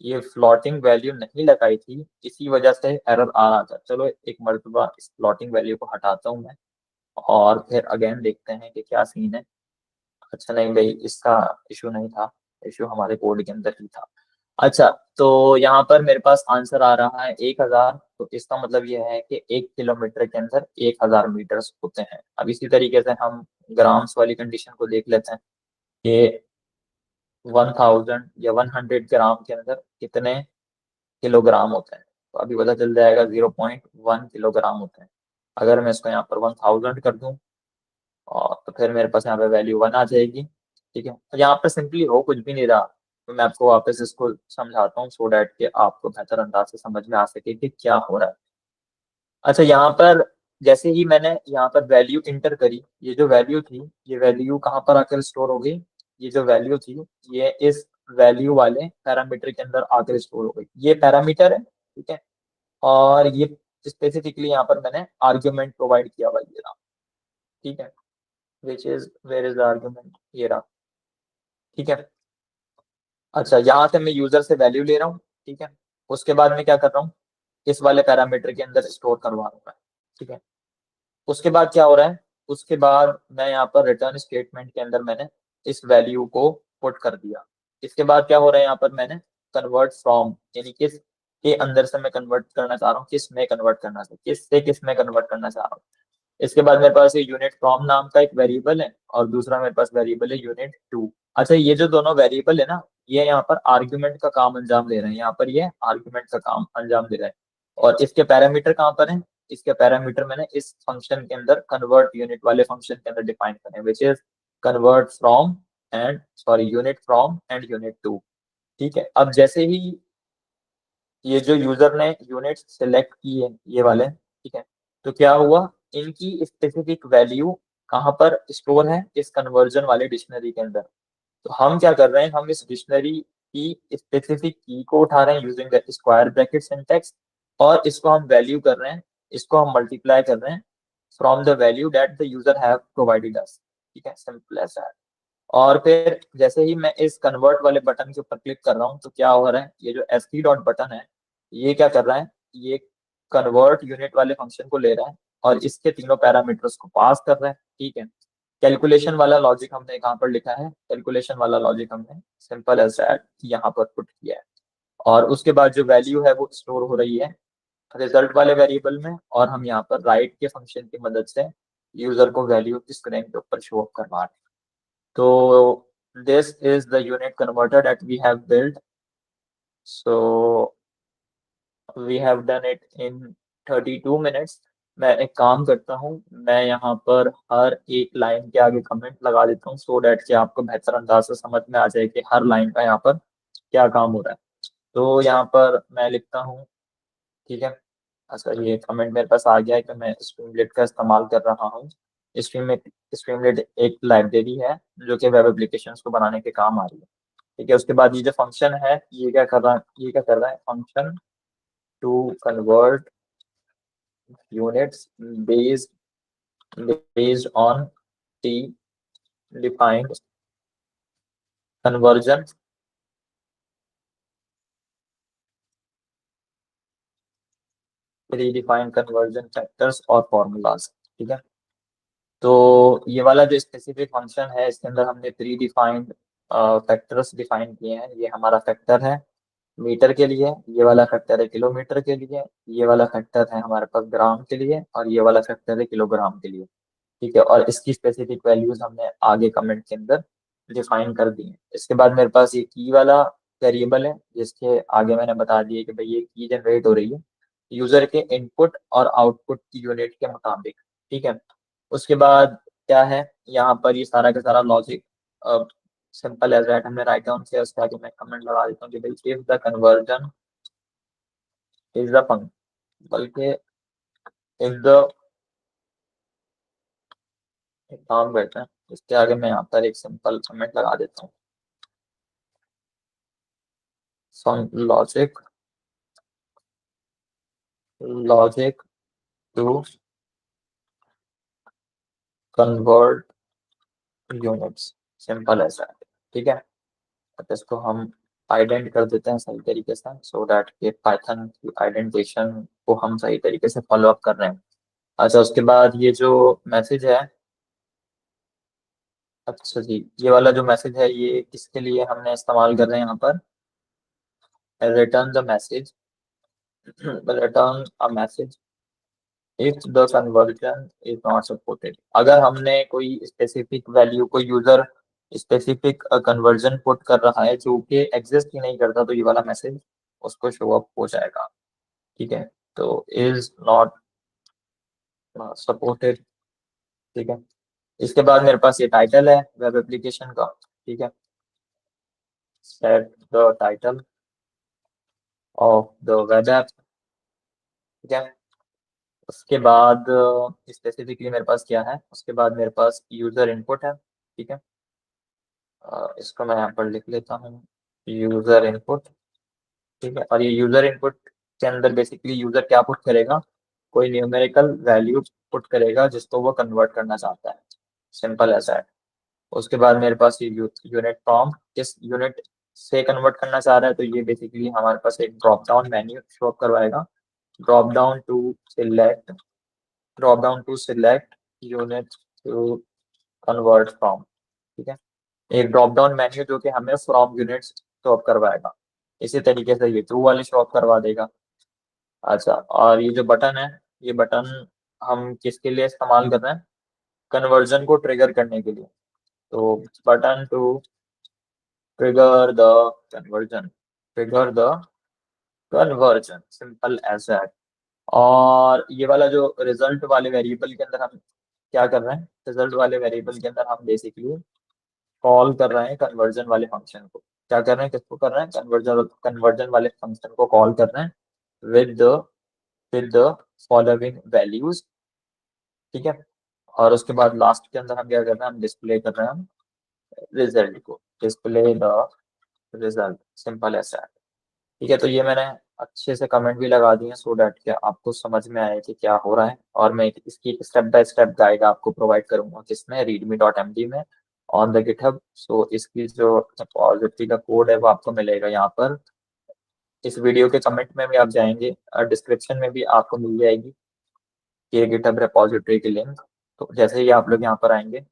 ये फ्लोटिंग वैल्यू नहीं लगाई थी, इसी वजह से एरर आ रहा था। चलो एक मर्तबा इस फ्लोटिंग वैल्यू को हटाता हूँ मैं, और फिर अगेन देखते हैं कि क्या सीन है। अच्छा नहीं भाई, इसका इशू नहीं था, इशू हमारे कोड के अंदर ही था। अच्छा, तो यहाँ पर मेरे पास आंसर आ रहा है 1000 तो इसका मतलब ये है कि 1 किलोमीटर के अंदर 1000 मीटर्स होते हैं। अब इसी तरीके से हम ग्राम्स वाली कंडीशन को देख लेते हैं कि 1000 या 100 ग्राम के अंदर कितने किलोग्राम होते हैं। तो अभी पता चल जाएगा 0.1 किलोग्राम होते हैं। अगर मैं इसको यहाँ पर 1000 कर दूं और तो फिर मेरे पास यहाँ पे वैल्यू 1 आ जाएगी। ठीक है, तो यहाँ पर सिंपली हो कुछ भी नहीं रहा, तो मैं आपको वापस इसको समझाता हूँ सो डैट कि आपको बेहतर अंदाज से समझ में आ सके कि क्या हो रहा है। अच्छा, यहाँ पर जैसे ही मैंने यहाँ पर वैल्यू इंटर करी, ये जो वैल्यू थी, ये वैल्यू कहाँ पर आकर स्टोर हो गई? ये जो वैल्यू थी, ये इस वैल्यू वाले पैरामीटर के अंदर आकर स्टोर हो गई। ये पैरामीटर है, ठीक है, और ये स्पेसिफिकली यहाँ पर मैंने आर्ग्यूमेंट प्रोवाइड किया हुआ ये रहा। ठीक है, which is where is the argument, ये रहा। ठीक है, अच्छा, यहाँ से मैं यूजर से वैल्यू ले रहा हूँ। ठीक है, उसके बाद मैं क्या कर रहा हूँ, इस वाले पैरामीटर के अंदर स्टोर करवा रहा हूँ मैं। ठीक है, उसके बाद क्या हो रहा है, उसके बाद मैं यहाँ पर रिटर्न स्टेटमेंट के अंदर मैंने इस वैल्यू को पुट कर दिया। इसके बाद क्या हो रहा है, यहाँ पर मैंने कन्वर्ट फ्रॉम, यानी किस के अंदर से मैं कन्वर्ट करना चाह रहा हूँ, किस में कन्वर्ट करना चाह किस से किस में कन्वर्ट करना चाह रहा हूँ। इसके बाद मेरे पास ये यूनिट फ्रॉम नाम का एक वेरिएबल है और दूसरा मेरे पास वेरिएबल है यूनिट टू। अच्छा, ये जो दोनों वेरिएबल है ना, ये यहाँ पर आर्ग्यूमेंट का काम अंजाम दे रहे हैं, यहाँ पर ये आर्ग्यूमेंट का काम अंजाम दे रहे हैं। और इसके पैरामीटर कहाँ पर हैं? इसके पैरामीटर मैंने इस फंक्शन के अंदर, कन्वर्ट यूनिट वाले फंक्शन के अंदर डिफाइन करें, which is convert from and sorry unit from and unit to. ठीक है, अब जैसे ही ये जो यूजर ने यूनिट सेलेक्ट की है, ये वाले, ठीक है, तो क्या हुआ, इनकी स्पेसिफिक वैल्यू कहाँ पर स्टोर है? इस कन्वर्जन वाले डिक्शनरी के अंदर। तो हम क्या कर रहे हैं, हम इस डिक्शनरी की स्पेसिफिक की को उठा रहे हैं using the square bracket syntax, और इसको हम वैल्यू कर रहे हैं, इसको हम मल्टीप्लाई कर रहे हैं from the value that the user have provided अस। ठीक है, सिंपल एज दैट। और फिर जैसे ही मैं इस कन्वर्ट वाले बटन के ऊपर क्लिक कर रहा हूँ, तो क्या हो रहा है, ये जो एस टी डॉट बटन है, ये क्या कर रहा है, ये कन्वर्ट यूनिट वाले फंक्शन को ले रहा है और इसके तीनों पैरामीटर्स को पास कर रहा है। ठीक है, कैलकुलेशन वाला लॉजिक हमने कहाँ पर लिखा है, कैलकुलेशन वाला लॉजिक हमने सिंपल एज दैट यहाँ पर पुट किया है। और उसके बाद जो वैल्यू है वो स्टोर हो रही है रिजल्ट वाले वेरिएबल में, और हम यहाँ पर राइट के फंक्शन की मदद से यूजर को वैल्यू स्क्रीन के ऊपर शो करवा रहे हैं। So this is the unit converter that we have built. So we have done it in 32 minutes. मैं एक काम करता हूँ, मैं यहाँ पर हर एक लाइन के आगे कमेंट लगा देता हूँ सो डैट कि आपको बेहतर अंदाज से समझ में आ जाए कि हर लाइन का यहाँ पर क्या काम हो रहा है। तो यहाँ पर मैं लिखता हूँ, ठीक है, अच्छा, ये कमेंट मेरे पास आ गया है कि मैं स्ट्रीमलेट का इस्तेमाल कर रहा हूँ। स्ट्रीमलेट स्ट्रीमलेट एक लाइब्रेरी है जो कि वेब एप्लीकेशंस को बनाने के काम आ रही है। ठीक है, उसके बाद ये जो फंक्शन है, ये क्या कर रहा है, ये क्या कर रहा है, function to convert units based based on the defined conversion predefined conversion factors और फॉर्मूलाज। ठीक है, तो ये वाला जो स्पेसिफिक फंक्शन है, इसके अंदर हमने प्री डिफाइंड फैक्टर्स डिफाइन किए हैं। ये हमारा फैक्टर है मीटर के लिए, ये वाला फैक्टर है किलोमीटर के लिए, ये वाला फैक्टर है हमारे पास ग्राम के लिए, और ये वाला फैक्टर है किलोग्राम के लिए। ठीक है, और इसकी स्पेसिफिक वैल्यूज हमने आगे कमेंट के अंदर डिफाइन कर दी है। इसके बाद मेरे पास ये की वाला वेरिएबल है, जिसके आगे मैंने बता दिया कि भाई ये की जनरेट हो रही है यूजर के इनपुट और आउटपुट की यूनिट के मुताबिक। ठीक है, उसके बाद क्या है, यहाँ पर ये सारा का सारा लॉजिक सिंपल एज दैट हमने राइट डाउन किया। उसके आगे मैं कमेंट लगा देता हूँ कि भाई if the conversion is the function, बल्कि इफ द, एक काम करते हैं, इसके आगे मैं यहाँ पर एक सिंपल कमेंट लगा देता हूँ, some logic to convert units, simple ऐसा है। ठीक है, अब इसको हम आइडेंट कर देते हैं सही तरीके से सो दैट कि पाइथन की आइडेंटिफिकेशन को हम सही तरीके से फॉलो अप कर रहे हैं। अच्छा, उसके बाद ये जो मैसेज है, अच्छा जी, ये वाला जो मैसेज है ये किसके लिए हमने इस्तेमाल कर रहे हैं यहाँ पर, return the message return a message if the conversion is not supported। अगर हमने कोई स्पेसिफिक वैल्यू को यूजर स्पेसिफिक कन्वर्जन पुट कर रहा है जो कि एग्जिस्ट ही नहीं करता, तो ये वाला मैसेज उसको शो अप हो जाएगा। ठीक है, तो इज नॉट सपोर्टेड। ठीक है, इसके बाद मेरे पास ये टाइटल है वेब एप्लीकेशन का। ठीक है, set the title of the web app. ठीक है, उसके बाद स्पेसिफिकली मेरे पास क्या है, उसके बाद मेरे पास यूजर इनपुट है। ठीक है, इसको मैं यहाँ पर लिख लेता हूँ, यूजर इनपुट। ठीक है, और ये यूजर इनपुट के अंदर बेसिकली यूजर क्या पुट करेगा, कोई न्यूमेरिकल वैल्यू पुट करेगा जिसको वो कन्वर्ट करना चाहता है। सिंपल ऐसा है। उसके बाद मेरे पास ये यूनिट प्रॉम्प्ट किस यूनिट से कन्वर्ट करना चाह रहा है, तो ये बेसिकली हमारे पास एक drop down menu show up करवाएगा। Drop down to select drop down to select unit to convert from. ठीक है, एक ड्रॉप डाउन मेन्यू जो कि हमें फ्रॉम यूनिट्स शो अप करवाएगा। इसी तरीके से ये ट्रू वाले शो अप करवा देगा। अच्छा, और ये जो बटन है, ये बटन हम किसके लिए इस्तेमाल कर रहे हैं, कन्वर्जन को ट्रिगर करने के लिए। तो button to trigger the conversion, trigger the conversion, simple as that. और ये वाला जो रिजल्ट वाले वेरिएबल के अंदर हम क्या कर रहे हैं, रिजल्ट वाले वेरिएबल के अंदर हम बेसिकली कॉल कर रहे हैं कन्वर्जन वाले फंक्शन को। क्या कर रहे हैं, किसको कर रहे हैं, कन्वर्जन कन्वर्जन वाले फंक्शन को कॉल कर रहे हैं विद द फॉलोइंग वैल्यूज। ठीक है, और उसके बाद लास्ट के अंदर हम क्या कर रहे हैं, हम डिस्प्ले कर रहे हैं रिजल्ट को, डिस्प्ले द रिजल्ट, सिंपल ऐसा है। ठीक है, तो ये मैंने अच्छे से कमेंट भी लगा दिए सो डैट कि आपको समझ में आए कि क्या हो रहा है, और मैं इसकी स्टेप बाय स्टेप गाइड आपको प्रोवाइड करूंगा किसमें, readme.md में, ऑन द गिटहब। सो इसकी जो रिपॉजिटरी का कोड है वो आपको मिलेगा यहाँ पर, इस वीडियो के कमेंट में भी आप जाएंगे और डिस्क्रिप्शन में भी आपको मिल जाएगी ये गिटहब रिपॉजिटरी की लिंक। तो जैसे ही आप लोग यहाँ पर आएंगे,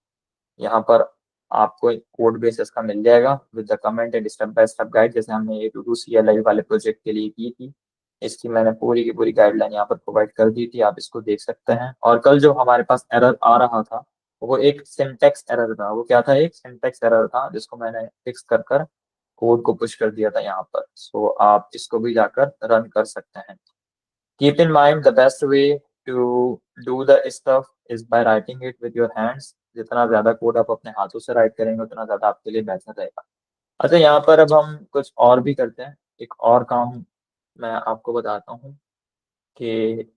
यहाँ पर आपको एक कोड बेस इसका मिल जाएगा with the comment and step by step guide, जैसे हमने ये टू CLI वाले प्रोजेक्ट के लिए की थी। इसकी मैंने पूरी की पूरी गाइडलाइन यहाँ पर प्रोवाइड कर दी थी, आप इसको देख सकते हैं। और कल जो हमारे पास एरर आ रहा था वो एक सिंटेक्स एरर था। वो क्या था, एक सिंटेक्स एरर था जिसको मैंने फिक्स कर कर कोड को पुश कर दिया था यहाँ पर। सो आप इसको भी जाकर रन कर सकते हैं। Keep in mind the best way to do the stuff is by writing it with your hands। जितना ज्यादा कोड आप अपने हाथों से राइट करेंगे उतना ज्यादा आपके लिए बेहतर रहेगा। अच्छा, यहाँ पर अब हम कुछ और भी करते हैं, एक और काम मैं आपको बताता हूँ कि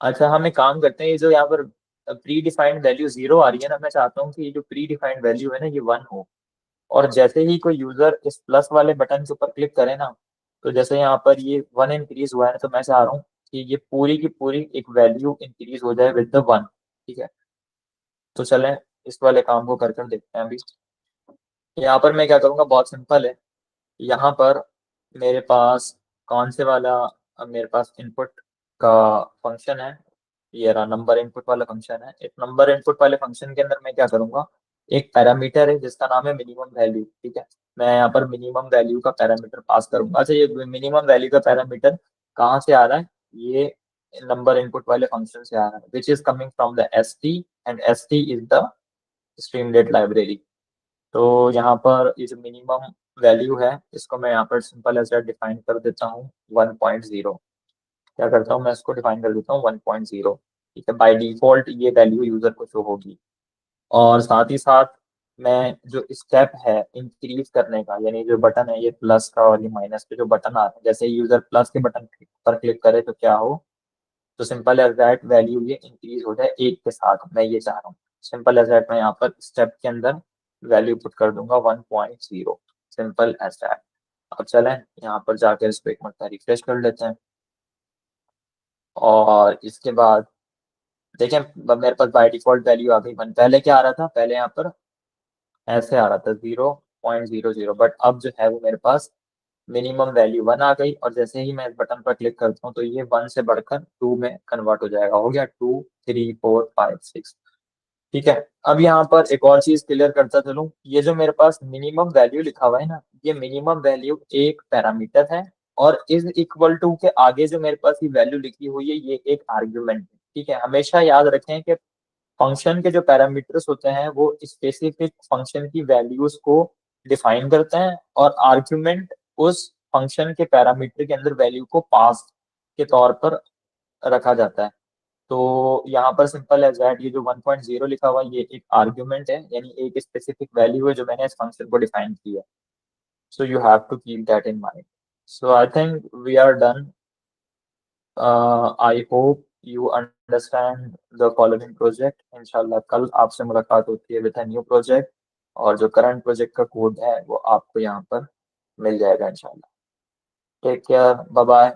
अच्छा हम एक काम करते हैं, ये जो यहाँ पर प्री डिफाइंड वैल्यू 0 आ रही है ना, मैं चाहता हूँ कि ये जो प्री डिफाइंड वैल्यू है ना ये 1 हो। और जैसे ही कोई यूजर इस प्लस वाले बटन के ऊपर क्लिक करे ना, तो जैसे यहाँ पर ये 1 इंक्रीज हुआ है, तो मैं चाह रहा हूँ कि ये पूरी की पूरी एक वैल्यू इंक्रीज हो जाए विद द 1। ठीक है, तो चलें इस वाले काम को कर कर देखते हैं अभी। यहाँ पर मैं क्या करूँगा, बहुत सिंपल है। यहाँ पर मेरे पास कौन से वाला, अब मेरे पास इनपुट का फंक्शन है, ये रहा नंबर इनपुट वाला फंक्शन है। एक नंबर इनपुट वाले फंक्शन के अंदर मैं क्या करूंगा, एक पैरामीटर है जिसका नाम है मिनिमम वैल्यू। ठीक है, मैं यहाँ पर मिनिमम वैल्यू का पैरामीटर पास करूंगा। अच्छा, ये मिनिमम वैल्यू का पैरामीटर कहाँ से आ रहा है, ये नंबर इनपुट वाले फंक्शन से आ रहा है, which is coming from the st, and st is the Streamlit library. तो यहाँ पर ये जो मिनिमम वैल्यू है इसको मैं यहाँ पर सिंपल एज डिफाइन कर देता हूँ 1.0। क्या करता हूँ, मैं इसको डिफाइन कर देता हूँ 1.0। ठीक है, बाय डिफॉल्ट ये वैल्यू यूजर को शो होगी। और साथ ही साथ मैं जो स्टेप है इंक्रीज करने का, यानी जो बटन है ये प्लस का और ये माइनस के जो बटन आ रहे हैं, जैसे यूजर प्लस के बटन पर क्लिक करे तो क्या हो, तो सिंपल एज दैट वैल्यू ये इंक्रीज हो जाए एक के साथ, मैं ये चाह रहा हूँ। सिंपल एज दैट मैं यहाँ पर स्टेप के अंदर वैल्यू पुट कर दूंगा 1.0, सिंपल एज दैट। अब चलें यहाँ पर जाकर इसको एक मरतबा रिफ्रेश कर लेते हैं, और इसके बाद देखें मेरे पास बाय डिफॉल्ट वैल्यू आ गई 1। पहले क्या आ रहा था, पहले यहाँ पर ऐसे आ रहा था 0.00, बट अब जो है वो मेरे पास मिनिमम वैल्यू 1 आ गई। और जैसे ही मैं इस बटन पर क्लिक करता हूँ तो ये 1 से बढ़कर 2 में कन्वर्ट हो जाएगा, हो गया 2 3 4 5 6। ठीक है, अब यहाँ पर एक और चीज क्लियर करता चलूं, ये जो मेरे पास मिनिमम वैल्यू लिखा हुआ है ना, ये मिनिमम वैल्यू एक पैरामीटर है और इज इक्वल टू के आगे जो मेरे पास ये वैल्यू लिखी हुई है ये एक आर्ग्यूमेंट है। ठीक है, हमेशा याद रखें कि फंक्शन के जो पैरामीटर्स होते हैं वो स्पेसिफिक फंक्शन की वैल्यूज को डिफाइन करते हैं, और आर्ग्यूमेंट उस फंक्शन के पैरामीटर के अंदर वैल्यू को पास के तौर पर रखा जाता है। तो यहाँ पर सिंपल एज दैट ये जो 1.0 लिखा हुआ है ये एक आर्ग्यूमेंट है, यानी एक स्पेसिफिक वैल्यू है जो मैंने इस फंक्शन को डिफाइन किया। So you have to keep that in mind. So I think we are done. I hope you understand the following project. इंशाल्लाह कल आपसे मुलाकात होती है विद अ न्यू प्रोजेक्ट, और जो करंट प्रोजेक्ट का कोड है वो आपको यहाँ पर मिल जाएगा इंशाल्लाह। Take care, bye bye.